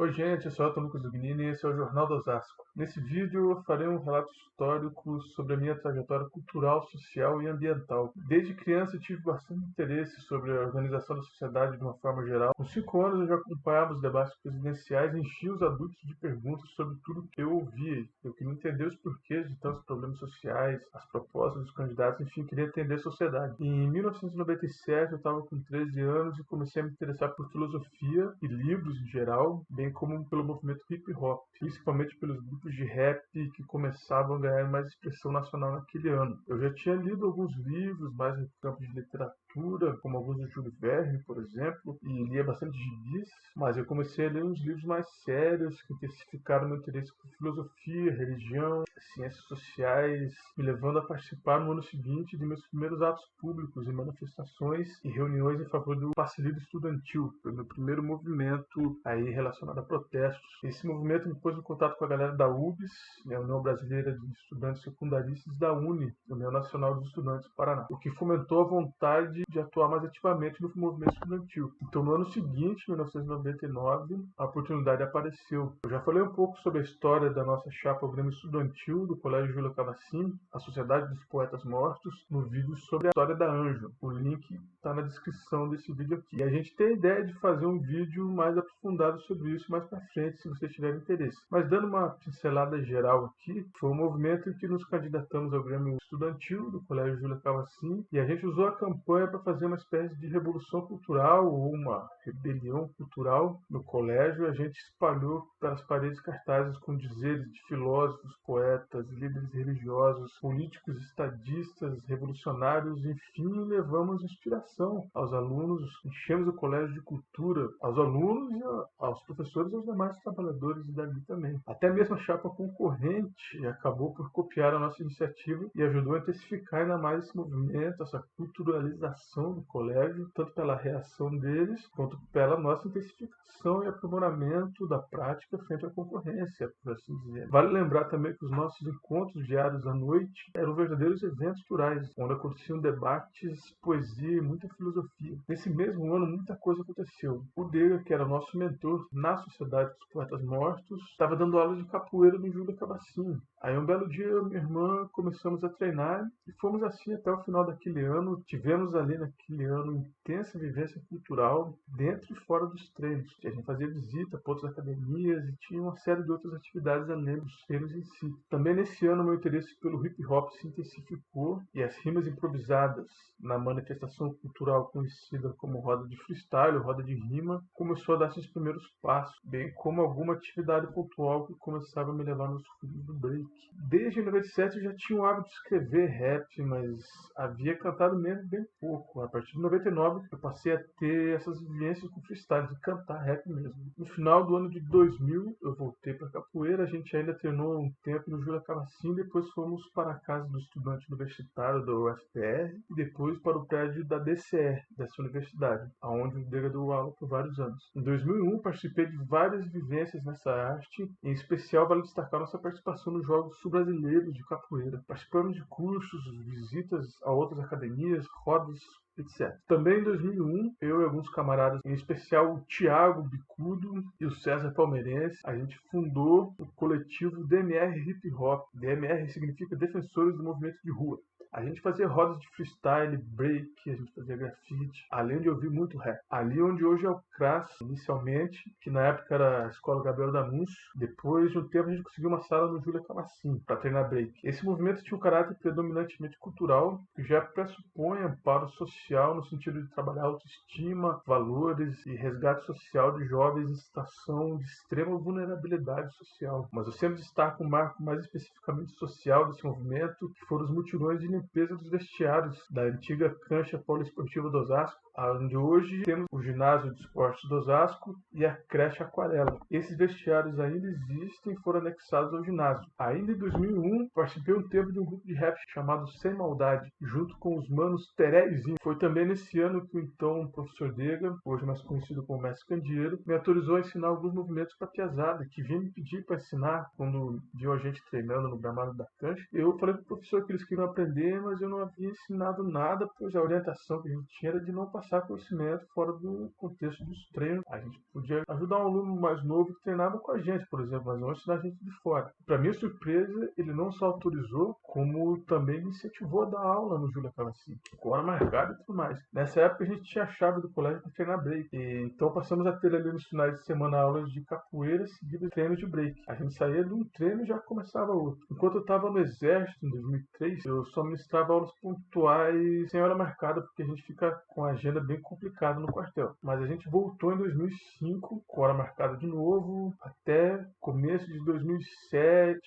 Oi gente, eu sou Otto Lucas Dugnini e esse é o Jornal do Osasco. Nesse vídeo eu farei um relato histórico sobre a minha trajetória cultural, social e ambiental. Desde criança eu tive bastante interesse sobre a organização da sociedade de uma forma geral. Com 5 anos eu já acompanhava os debates presidenciais e enchia os adultos de perguntas sobre tudo que eu ouvia. Eu queria entender os porquês de tantos problemas sociais, as propostas dos candidatos, enfim, queria entender a sociedade. Em 1997 eu estava com 13 anos e comecei a me interessar por filosofia e livros em geral, bem como pelo movimento hip hop, principalmente pelos grupos de rap que começavam a ganhar mais expressão nacional naquele ano. Eu já tinha lido alguns livros mais no campo de literatura, como alguns do Júlio Verne, por exemplo, e lia bastante gibis, mas eu comecei a ler uns livros mais sérios que intensificaram meu interesse por filosofia, religião, ciências sociais, me levando a participar no ano seguinte de meus primeiros atos públicos e manifestações e reuniões em favor do passe livre estudantil. Foi meu primeiro movimento aí relacionado a protestos. Esse movimento me pôs em contato com a galera da UBS, a União Brasileira de Estudantes Secundaristas, da UNE, União Nacional dos Estudantes do Paraná, o que fomentou a vontade de atuar mais ativamente no movimento estudantil. Então, no ano seguinte, 1999, a oportunidade apareceu. Eu já falei um pouco sobre a história da nossa chapa o Grêmio Estudantil do Colégio Júlio Cavassini, a Sociedade dos Poetas Mortos, no vídeo sobre a história da Anjo. O link está na descrição desse vídeo aqui. E a gente tem a ideia de fazer um vídeo mais aprofundado sobre isso mais para frente, se vocês tiverem interesse. Mas dando uma pincelada geral aqui, foi um movimento em que nos candidatamos ao Grêmio Estudantil do Colégio Júlio Cavassini e a gente usou a campanha para fazer uma espécie de revolução cultural ou uma rebelião cultural no colégio. A gente espalhou pelas paredes cartazes com dizeres de filósofos, poetas, líderes religiosos, políticos, estadistas, revolucionários, enfim, levamos inspiração aos alunos, enchemos o colégio de cultura, aos alunos e aos professores e aos demais trabalhadores dali também. Até mesmo a chapa concorrente acabou por copiar a nossa iniciativa e ajudou a intensificar ainda mais esse movimento, essa culturalização do colégio, tanto pela reação deles, quanto pela nossa intensificação e aprimoramento da prática frente à concorrência, por assim dizer. Vale lembrar também que os nossos encontros diários à noite eram verdadeiros eventos culturais, onde aconteciam debates, poesia e muita filosofia. Nesse mesmo ano, muita coisa aconteceu. O Dega, que era o nosso mentor na Sociedade dos Poetas Mortos, estava dando aula de capoeira no Júlio Cavassini. Aí um belo dia, eu e minha irmã começamos a treinar e fomos assim até o final daquele ano. Tivemos ali naquele ano intensa vivência cultural dentro e fora dos treinos. A gente fazia visita para outras academias e tinha uma série de outras atividades além dos treinos em si. Também nesse ano, meu interesse pelo hip hop se intensificou e as rimas improvisadas na manifestação cultural conhecida como roda de freestyle, roda de rima, começou a dar seus primeiros passos, bem como alguma atividade pontual que começava a me levar nos rumos do break. Desde 97 eu já tinha o hábito de escrever rap, mas havia cantado mesmo bem pouco. A partir de 99 eu passei a ter essas vivências com freestyle, de cantar rap mesmo. No final do ano de 2000 eu voltei para capoeira, a gente ainda treinou um tempo no Júlio Cavassini, depois fomos para a casa do estudante universitário da UFPR e depois para o prédio da DCE, dessa universidade, onde o Dega deu aula por vários anos. Em 2001 participei de várias vivências nessa arte, em especial vale destacar nossa participação nos Jogos Sul-Brasileiros de Capoeira. Participamos de cursos, visitas a outras academias, rodas, etc. Também em 2001, eu e alguns camaradas, em especial o Thiago Bicudo e o César Palmeirense, a gente fundou o coletivo DMR Hip Hop. DMR significa Defensores do Movimento de Rua. A gente fazia rodas de freestyle, break, a gente fazia grafite, além de ouvir muito rap. Ali onde hoje é o CRAS, inicialmente, que na época era a Escola Gabriel D'Annunzio, depois de um tempo a gente conseguiu uma sala no Júlio Cavassini para treinar break. Esse movimento tinha um caráter predominantemente cultural, que já pressupõe amparo social no sentido de trabalhar autoestima, valores e resgate social de jovens em situação de extrema vulnerabilidade social. Mas eu sempre destaco um marco mais especificamente social desse movimento, que foram os mutirões de limpeza dos vestiários da antiga cancha poliesportiva do Osasco, onde hoje temos o ginásio de esportes do Osasco e a creche Aquarela. Esses vestiários ainda existem e foram anexados ao ginásio. Ainda em 2001, participei um tempo de um grupo de rap chamado Sem Maldade, junto com os manos Terezinho. Foi também nesse ano que o então professor Dega, hoje mais conhecido como Mestre Candeeiro, me autorizou a ensinar alguns movimentos para a piazada, que vinha me pedir para ensinar quando viu a gente treinando no gramado da cancha. Eu falei para o professor que eles queriam aprender, mas eu não havia ensinado nada, pois a orientação que a gente tinha era de não passar passar conhecimento fora do contexto dos treinos. A gente podia ajudar um aluno mais novo que treinava com a gente, por exemplo, mas não ensinar a gente de fora. Para minha surpresa, ele não só autorizou, como também me incentivou a dar aula no Júlia Cavacini, com hora marcada e tudo mais. Nessa época a gente tinha a chave do colégio para treinar break, e então passamos a ter ali nos finais de semana aulas de capoeira seguidas de treinos de break. A gente saía de um treino e já começava outro. Enquanto eu estava no exército em 2003, eu só ministrava aulas pontuais sem hora marcada, porque a gente fica com a agenda bem complicada no quartel. Mas a gente voltou em 2005 com hora marcada de novo, até começo de 2007,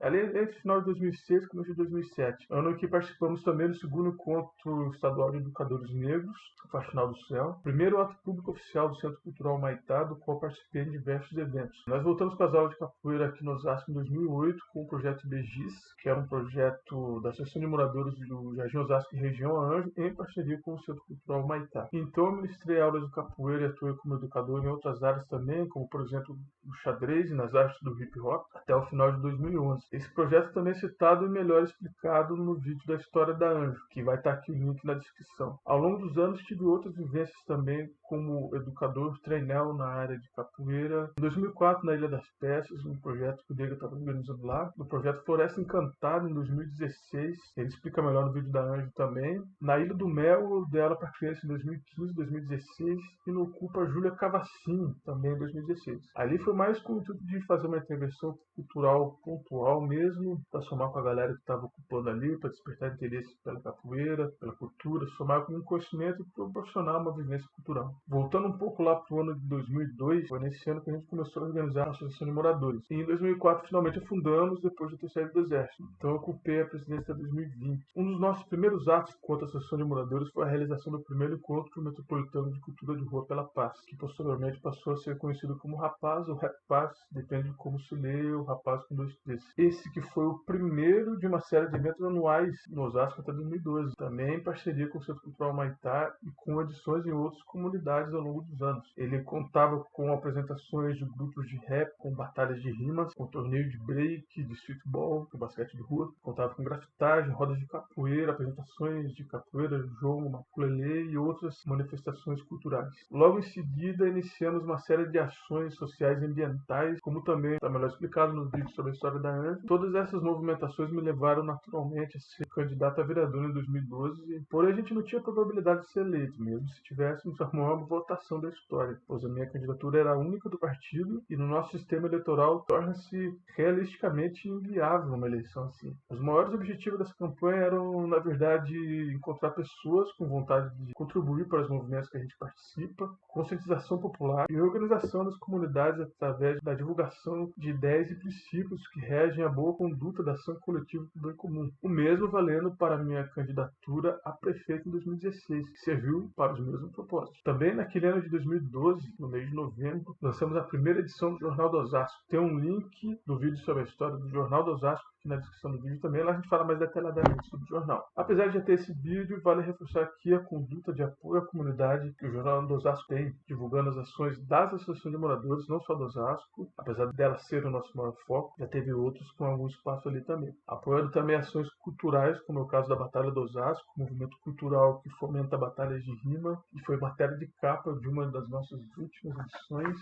ali entre o final de 2006 e começo de 2007. Ano que participamos também do segundo encontro estadual de educadores negros, Faxinal do Céu, primeiro ato público oficial do Centro Cultural Maitá, do qual participei em diversos eventos. Nós voltamos com as aulas de capoeira aqui no Osasco em 2008 com o projeto BGIS, que era um projeto da Associação de Moradores do Jardim Osasco e Região Anjo, em parceria com o Centro Cultural Maitá. Então eu ministrei aulas de capoeira e atuei como educador em outras áreas também, como por exemplo no xadrez e nas artes do hip hop, até o final de 2011. Esse projeto também é citado e melhor explicado no vídeo da história da Anjo, que vai estar aqui o link na descrição. Ao longo dos anos tive outras vivências também como educador treinel na área de capoeira. Em 2004, na Ilha das Peças, um projeto que o Diego estava organizando lá. No projeto Floresta Encantada, em 2016, ele explica melhor no vídeo da Anjo também. Na Ilha do Mel, eu dei aula para criança em 2015, 2016 e no Ocupa Júlia Cavacini, também em 2016. Ali foi mais com o intuito de fazer uma intervenção cultural pontual mesmo, para somar com a galera que estava ocupando ali, para despertar interesse pela capoeira, pela cultura, somar com um conhecimento e proporcionar uma vivência cultural. Voltando um pouco lá para o ano de 2002, foi nesse ano que a gente começou a organizar a Associação de Moradores. E em 2004, finalmente, fundamos depois de ter saído do Exército. Então eu ocupei a presidência de 2020. Um dos nossos primeiros atos contra a Associação de Moradores foi a realização do primeiro encontro metropolitano de cultura de rua pela paz, que posteriormente passou a ser conhecido como Rapaz ou Rap Paz, depende de como se lê, o Rapaz com dois T's. Esse que foi o primeiro de uma série de eventos anuais no Osasco até 2012, também em parceria com o Centro Cultural Maitá e com edições em outras comunidades ao longo dos anos. Ele contava com apresentações de grupos de rap, com batalhas de rimas, com torneio de break, de streetball, com basquete de rua, contava com grafitagem, rodas de capoeira, apresentações de capoeira, jogo, maculelê e outras manifestações culturais. Logo em seguida, iniciamos uma série de ações sociais e ambientais, como também está melhor explicado no vídeo sobre a história da Anjo. Todas essas movimentações me levaram naturalmente a ser candidato a vereador em 2012, porém a gente não tinha probabilidade de ser eleito, mesmo se tivéssemos a maior votação da história, pois a minha candidatura era a única do partido e no nosso sistema eleitoral torna-se realisticamente inviável uma eleição assim. Os maiores objetivos dessa campanha eram, na verdade, encontrar pessoas com vontade de contribuir para os movimentos que a gente participa, conscientização popular e organização das comunidades através da divulgação de ideias e princípios que regem a boa conduta da ação coletiva do bem comum. O mesmo valendo para a minha candidatura a prefeito em 2016, que serviu para os mesmos propósitos. Também naquele ano de 2012, no mês de novembro, lançamos a primeira edição do Jornal do Osasco. Tem um link do vídeo sobre a história do Jornal do Osasco aqui na descrição do vídeo também, lá a gente fala mais detalhadamente sobre o jornal. Apesar de já ter esse vídeo, vale reforçar aqui a conduta de apoio à comunidade que o Jornal do Osasco tem, divulgando as ações das associações de moradores, não só do Osasco, apesar dela ser o nosso maior foco, já teve outros com algum espaço ali também. Apoiando também ações culturais, como é o caso da Batalha do Osasco, movimento cultural que fomenta batalhas de rima, e foi matéria de capa de uma das nossas últimas edições.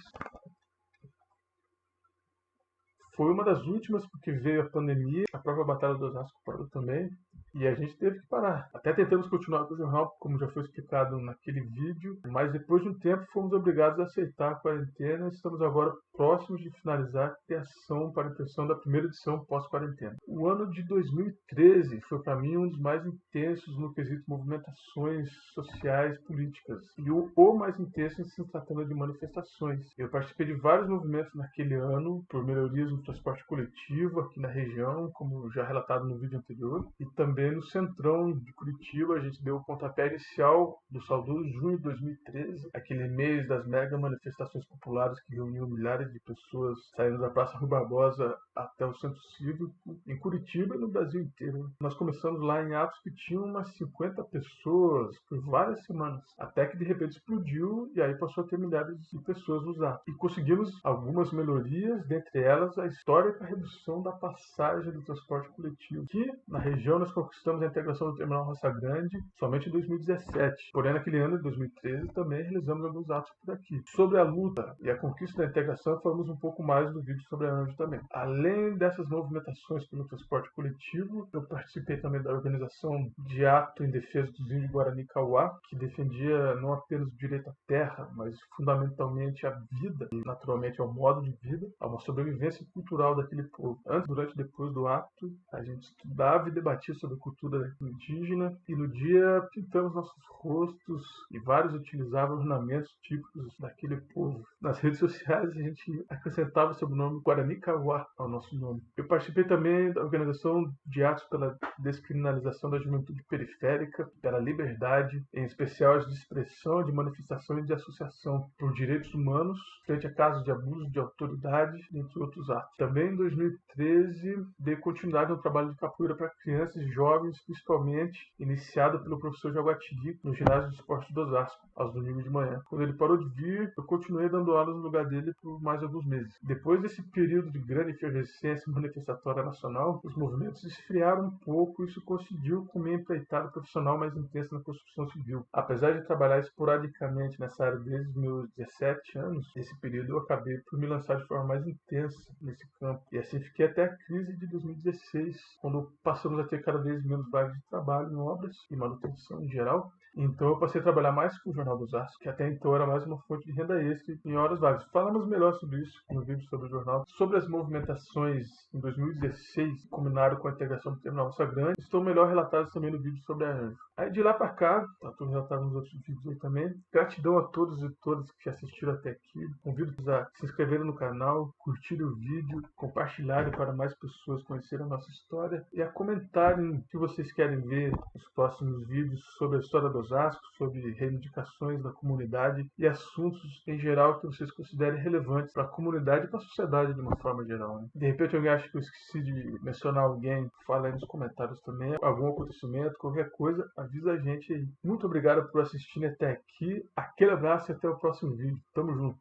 Foi uma das últimas porque veio a pandemia, a própria Batalha do Osasco parou também, e a gente teve que parar. Até tentamos continuar com o jornal, como já foi explicado naquele vídeo, mas depois de um tempo fomos obrigados a aceitar a quarentena e estamos agora próximos de finalizar a criação para a impressão da primeira edição pós-quarentena. O ano de 2013 foi para mim um dos mais intensos no quesito movimentações sociais políticas, e o mais intenso em se tratando de manifestações. Eu participei de vários movimentos naquele ano, por melhorias no transporte coletivo aqui na região, como já relatado no vídeo anterior, e também no Centrão de Curitiba. A gente deu o pontapé inicial do saudoso junho de 2013, aquele mês das mega manifestações populares que reuniu milhares milhares de pessoas saindo da Praça Rui Barbosa até o Centro Cívico, em Curitiba e no Brasil inteiro. Nós começamos lá em Atos que tinham umas 50 pessoas por várias semanas, até que de repente explodiu e aí passou a ter milhares de pessoas nos atos. E conseguimos algumas melhorias, dentre elas a histórica redução da passagem do transporte coletivo, que na região nós conquistamos a integração do terminal Roça Grande somente em 2017. Porém, naquele ano de 2013 também realizamos alguns atos por aqui. Sobre a luta e a conquista da integração, falamos um pouco mais no vídeo sobre a Anjo também. Além dessas movimentações pelo transporte coletivo, eu participei também da organização de ato em defesa dos índios Guarani Kauá, que defendia não apenas o direito à terra, mas fundamentalmente à vida e naturalmente ao modo de vida, a uma sobrevivência cultural daquele povo. Antes, durante e depois do ato, a gente estudava e debatia sobre a cultura indígena e no dia pintamos nossos rostos e vários utilizavam ornamentos típicos daquele povo. Nas redes sociais a gente acrescentava o sobrenome Guarani Kauá ao nosso nome. Eu participei também da organização de atos pela descriminalização da juventude periférica, pela liberdade, em especial de expressão, de manifestação e de associação por direitos humanos, frente a casos de abuso de autoridade, entre outros atos. Também em 2013 dei continuidade ao trabalho de capoeira para crianças e jovens, principalmente iniciado pelo professor Jaguatirica no ginásio de esporte do Osasco, aos domingos de manhã. Quando ele parou de vir, eu continuei dando aulas no lugar dele por mais alguns meses. Depois desse período de grande efervescência manifestatória nacional, os movimentos esfriaram um pouco e isso coincidiu com minha empreitada profissional mais intensa na construção civil. Apesar de trabalhar esporadicamente nessa área desde os meus 17 anos, nesse período eu acabei por me lançar de forma mais intensa nesse campo. E assim fiquei até a crise de 2016, quando passamos a ter cada vez menos vagas de trabalho em obras e manutenção em geral. Então eu passei a trabalhar mais com o Jornal do Osasco, que até então era mais uma fonte de renda extra em horas vagas. Falamos melhor sobre isso no vídeo sobre o jornal. Sobre as movimentações em 2016, que culminaram com a integração do terminal Roça Grande, estão melhor relatadas também no vídeo sobre a Anjo. Aí de lá para cá, tá tudo relatado nos outros vídeos aí também. Gratidão a todos e todas que assistiram até aqui. Convido-os a se inscreverem no canal, curtirem o vídeo, compartilharem para mais pessoas conhecerem a nossa história e a comentarem o que vocês querem ver nos próximos vídeos sobre a história do Osasco, sobre reivindicações da comunidade e assuntos em geral que vocês considerem relevantes para a comunidade e para a sociedade de uma forma geral, né? De repente alguém acha que eu esqueci de mencionar alguém, fala aí nos comentários também, algum acontecimento, qualquer coisa, avisa a gente aí. Muito obrigado por assistirem até aqui, aquele abraço e até o próximo vídeo. Tamo junto!